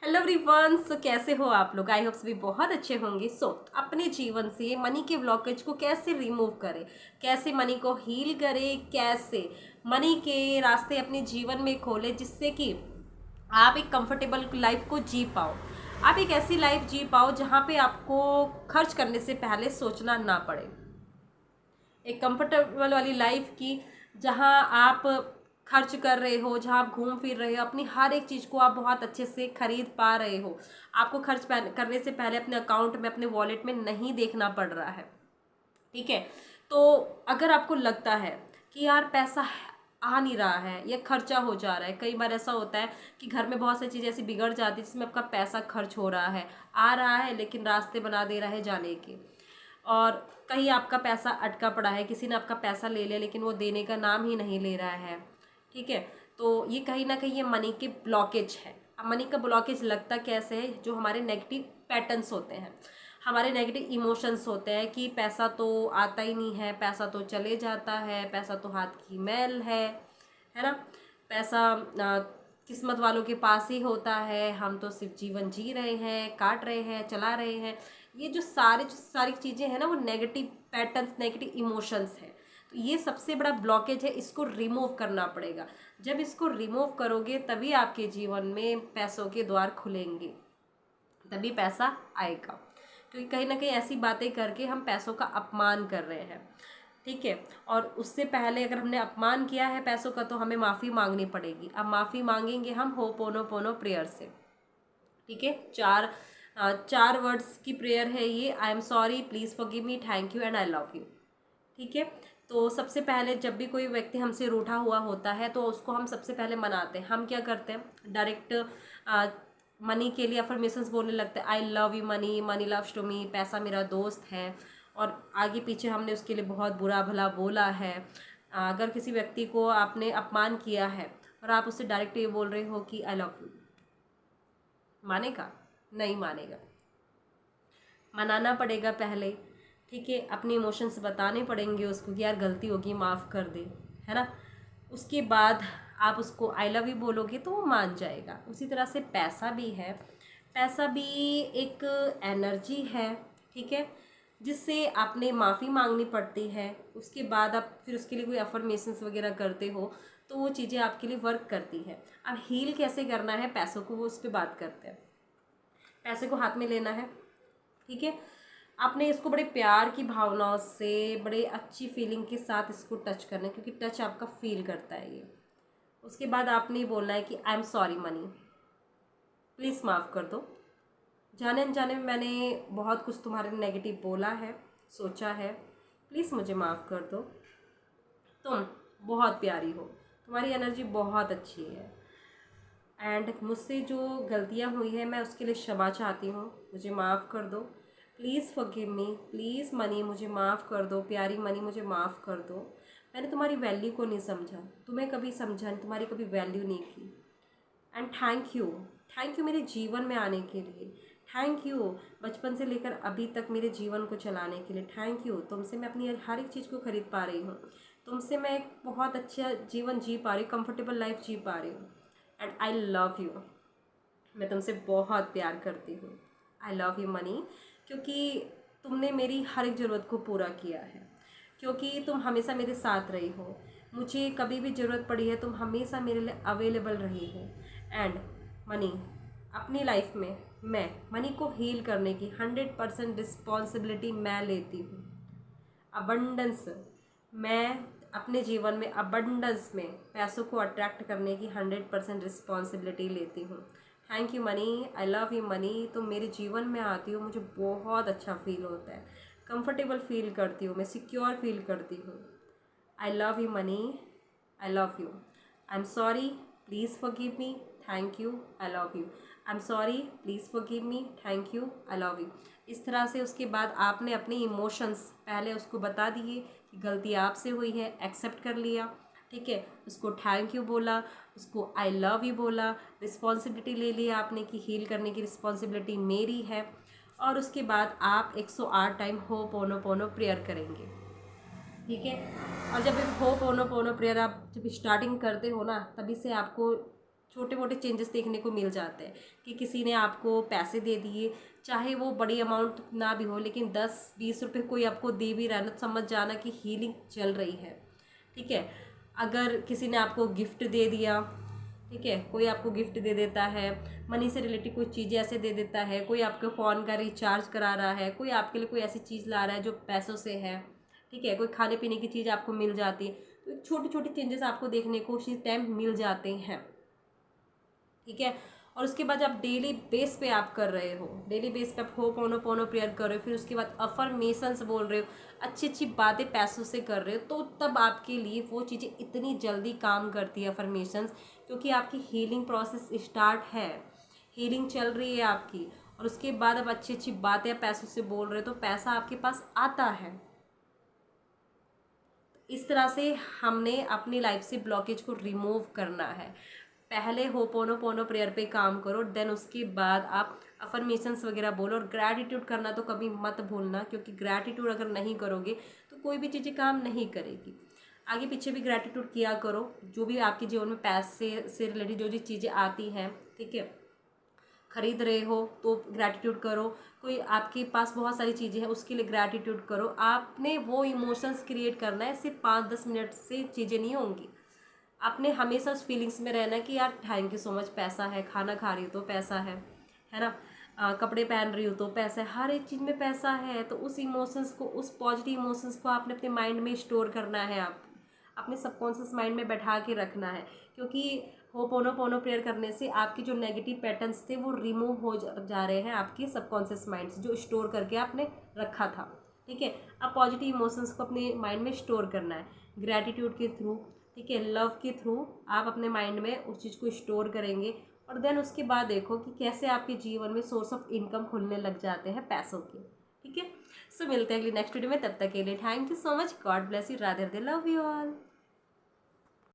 Hello everyone. सो कैसे हो आप लोग? आई होप सभी बहुत अच्छे होंगे। अपने जीवन से मनी के ब्लॉकेज को कैसे रिमूव करें, कैसे मनी को हील करें, कैसे मनी के रास्ते अपने जीवन में खोलें जिससे कि आप एक कंफर्टेबल लाइफ को जी पाओ। आप एक ऐसी लाइफ जी पाओ जहाँ पे आपको खर्च करने से पहले सोचना ना पड़े। एक कंफर्टेबल वाली लाइफ की, जहाँ आप खर्च कर रहे हो, जहाँ आप घूम फिर रहे हो, अपनी हर एक चीज़ को आप बहुत अच्छे से खरीद पा रहे हो। आपको खर्च करने से पहले अपने अकाउंट में, अपने वॉलेट में नहीं देखना पड़ रहा है। ठीक है। तो अगर आपको लगता है कि यार पैसा आ नहीं रहा है या खर्चा हो जा रहा है, कई बार ऐसा होता है कि घर में बहुत सारी चीज़ें ऐसी बिगड़ जाती है जिसमें आपका पैसा खर्च हो रहा है, आ रहा है लेकिन रास्ते बना दे रहा है जाने के। और कहीं आपका पैसा अटका पड़ा है, किसी ने आपका पैसा ले लिया लेकिन वो देने का नाम ही नहीं ले रहा है। ठीक है। तो ये कहीं ना कहीं ये मनी के ब्लॉकेज है। अब मनी का ब्लॉकेज लगता कैसे है? जो हमारे नेगेटिव पैटर्न्स होते हैं, हमारे नेगेटिव इमोशंस होते हैं कि पैसा तो आता ही नहीं है, पैसा तो चले जाता है, पैसा तो हाथ की मैल है ना। पैसा किस्मत वालों के पास ही होता है, हम तो सिर्फ जीवन जी रहे हैं, काट रहे हैं, चला रहे हैं। ये जो सारी चीज़ें हैं ना, वो नेगेटिव पैटर्न्स, नेगेटिव इमोशंस हैं। तो ये सबसे बड़ा ब्लॉकेज है, इसको रिमूव करना पड़ेगा। जब इसको रिमूव करोगे तभी आपके जीवन में पैसों के द्वार खुलेंगे, तभी पैसा आएगा। क्योंकि कहीं ना कहीं ऐसी बातें करके हम पैसों का अपमान कर रहे हैं। ठीक है। और उससे पहले अगर हमने अपमान किया है पैसों का तो हमें माफ़ी मांगनी पड़ेगी। अब माफ़ी मांगेंगे हम होपोनोपोनो प्रेयर से। ठीक है। चार वर्ड्स की प्रेयर है ये। I am sorry, please forgive me, thank you and I love you. ठीक है। तो सबसे पहले जब भी कोई व्यक्ति हमसे रूठा हुआ होता है तो उसको हम सबसे पहले मनाते हैं। हम क्या करते हैं? डायरेक्ट मनी के लिए अफर्मेशंस बोलने लगते हैं। I love you money, money loves to me, पैसा मेरा दोस्त है। और आगे पीछे हमने उसके लिए बहुत बुरा भला बोला है। अगर किसी व्यक्ति को आपने अपमान किया है और आप उससे डायरेक्ट ये बोल रहे हो कि आई लव यू, मानेगा? नहीं मानेगा। मनाना पड़ेगा पहले। ठीक है। अपने इमोशंस बताने पड़ेंगे उसको कि यार गलती होगी, माफ़ कर दे, है ना। उसके बाद आप उसको आई लव यू बोलोगे तो वो मान जाएगा। उसी तरह से पैसा भी है। पैसा भी एक एनर्जी है। ठीक है। जिससे आपने माफ़ी मांगनी पड़ती है। उसके बाद आप फिर उसके लिए कोई अफर्मेशंस वगैरह करते हो तो वो चीज़ें आपके लिए वर्क करती है। अब हील कैसे करना है पैसों को, वो उस पर बात करते हैं। पैसे को हाथ में लेना है। ठीक है। आपने इसको बड़े प्यार की भावनाओं से, बड़े अच्छी फीलिंग के साथ इसको टच करना है, क्योंकि टच आपका फील करता है ये। उसके बाद आपने ये बोलना है कि I am sorry money, please माफ़ कर दो। जाने अनजाने में मैंने बहुत कुछ तुम्हारे नेगेटिव बोला है, सोचा है, प्लीज़ मुझे माफ़ कर दो। तुम बहुत प्यारी हो, तुम्हारी एनर्जी बहुत अच्छी है एंड मुझसे जो गलतियाँ हुई है मैं उसके लिए क्षमा चाहती हूँ, मुझे माफ़ कर दो। Please forgive me, please money मुझे माफ़ कर दो, प्यारी मनी मुझे माफ़ कर दो। मैंने तुम्हारी वैल्यू को नहीं समझा, तुम्हें कभी समझा नहीं, तुम्हारी कभी वैल्यू नहीं की। And thank you, thank you मेरे जीवन में आने के लिए। थैंक यू बचपन से लेकर अभी तक मेरे जीवन को चलाने के लिए। थैंक यू, तुमसे मैं अपनी हर एक चीज़ को खरीद पा रही हूँ। तुमसे मैं एक बहुत अच्छा जीवन जी पा रही हूँ, कंफर्टेबल लाइफ जी पा रही हूँ। एंड आई लव यू, मैं तुमसे बहुत प्यार करती हूँ। आई लव यू मनी, क्योंकि तुमने मेरी हर एक ज़रूरत को पूरा किया है, क्योंकि तुम हमेशा मेरे साथ रही हो। मुझे कभी भी ज़रूरत पड़ी है तुम हमेशा मेरे लिए अवेलेबल रही हो। एंड मनी, अपनी लाइफ में मैं मनी को हील करने की 100% रिस्पॉन्सिबिलिटी मैं लेती हूँ। अबंडेंस, मैं अपने जीवन में अबंडेंस में पैसों को अट्रैक्ट करने की 100% रिस्पॉन्सिबिलिटी लेती हूँ। Thank you money, I love you money. तुम मेरे जीवन में आती हो, मुझे बहुत अच्छा फील होता है, कंफर्टेबल फील करती हूँ, मैं सिक्योर फील करती हूँ। आई love you money, I love you. I am sorry, please forgive me, thank you, I love you. I am sorry, please forgive me, thank you, I love you. इस तरह से उसके बाद आपने अपने इमोशंस पहले उसको बता दिए कि गलती आपसे हुई है, एक्सेप्ट कर लिया। ठीक है। उसको थैंक यू बोला, उसको आई लव यू बोला, रिस्पॉन्सिबिलिटी ले लिया आपने कि हील करने की रिस्पॉन्सिबिलिटी मेरी है। और उसके बाद आप 108 टाइम होपोनोपोनो प्रेयर करेंगे। ठीक है। और जब होपोनोपोनो प्रेयर आप जब स्टार्टिंग करते हो ना, तभी से आपको छोटे मोटे चेंजेस देखने को मिल जाते हैं कि किसी ने आपको पैसे दे दिए, चाहे वो बड़ी अमाउंट ना भी हो, लेकिन 10-20 रुपए कोई आपको दे भी रहा है ना, तो समझ जाना कि हीलिंग चल रही है। ठीक है। अगर किसी ने आपको गिफ्ट दे दिया, ठीक है, कोई आपको गिफ्ट दे देता है, मनी से रिलेटेड कोई चीज़ें ऐसे दे देता है, कोई आपके फ़ोन का रिचार्ज करा रहा है, कोई आपके लिए कोई ऐसी चीज़ ला रहा है जो पैसों से है, ठीक है, कोई खाने पीने की चीज़ आपको मिल जाती है, तो छोटे छोटे चेंजेस आपको देखने को उसी टाइम मिल जाते हैं। ठीक है। और उसके बाद आप डेली बेस पे आप कर रहे हो, डेली बेस पे आप होपोनोपोनो प्रेयर कर रहे हो, फिर उसके बाद अफर्मेशंस बोल रहे हो, अच्छी अच्छी बातें पैसों से कर रहे हो, तो तब आपके लिए वो चीज़ें इतनी जल्दी काम करती है अफर्मेशंस, क्योंकि आपकी हीलिंग प्रोसेस स्टार्ट है, हीलिंग चल रही है आपकी। और उसके बाद अब अच्छी अच्छी बातें पैसों से बोल रहे हो, तो पैसा आपके पास आता है। इस तरह से हमने अपनी लाइफ से ब्लॉकेज को रिमूव करना है। पहले होपोनोपोनो प्रेयर पे काम करो, देन उसके बाद आप अफर्मेशंस वगैरह बोलो। और ग्रैटिट्यूड करना तो कभी मत भूलना, क्योंकि ग्रैटिट्यूड अगर नहीं करोगे तो कोई भी चीज़ें काम नहीं करेगी। आगे पीछे भी ग्रैटिट्यूड किया करो, जो भी आपके जीवन में पैसे से रिलेटेड जो जो चीज़ें आती हैं, ठीक है, खरीद रहे हो तो ग्रैटिट्यूड करो, कोई आपके पास बहुत सारी चीज़ें हैं उसके लिए ग्रैटिट्यूड करो। आपने वो इमोशंस क्रिएट करना है, सिर्फ 5-10 मिनट से चीज़ें नहीं होंगी। आपने हमेशा उस फीलिंग्स में रहना है कि यार थैंक यू सो मच, पैसा है, खाना खा रही हो तो पैसा है ना, कपड़े पहन रही हो तो पैसा है, हर एक चीज़ में पैसा है। तो उस इमोशंस को, उस पॉजिटिव इमोशंस को आपने अपने माइंड में स्टोर करना है, आप अपने सबकॉन्शियस माइंड में बैठा के रखना है। क्योंकि होपोनोपोनो प्रेयर करने से आपके जो नेगेटिव पैटर्न्स थे वो रिमूव हो जा रहे हैं आपके सबकॉन्शियस माइंड से, जो स्टोर करके आपने रखा था। ठीक है। अब पॉजिटिव इमोशंस को अपने माइंड में स्टोर करना है ग्रैटिट्यूड के थ्रू, ठीक है, लव के थ्रू। आप अपने माइंड में उस चीज़ को स्टोर करेंगे, और देन उसके बाद देखो कि कैसे आपके जीवन में सोर्स ऑफ इनकम खुलने लग जाते हैं पैसों के। ठीक है। सो मिलते हैं अगली नेक्स्ट वीडियो में, तब तक के लिए thank you so much, God bless you, Radhe Radhe, love you all.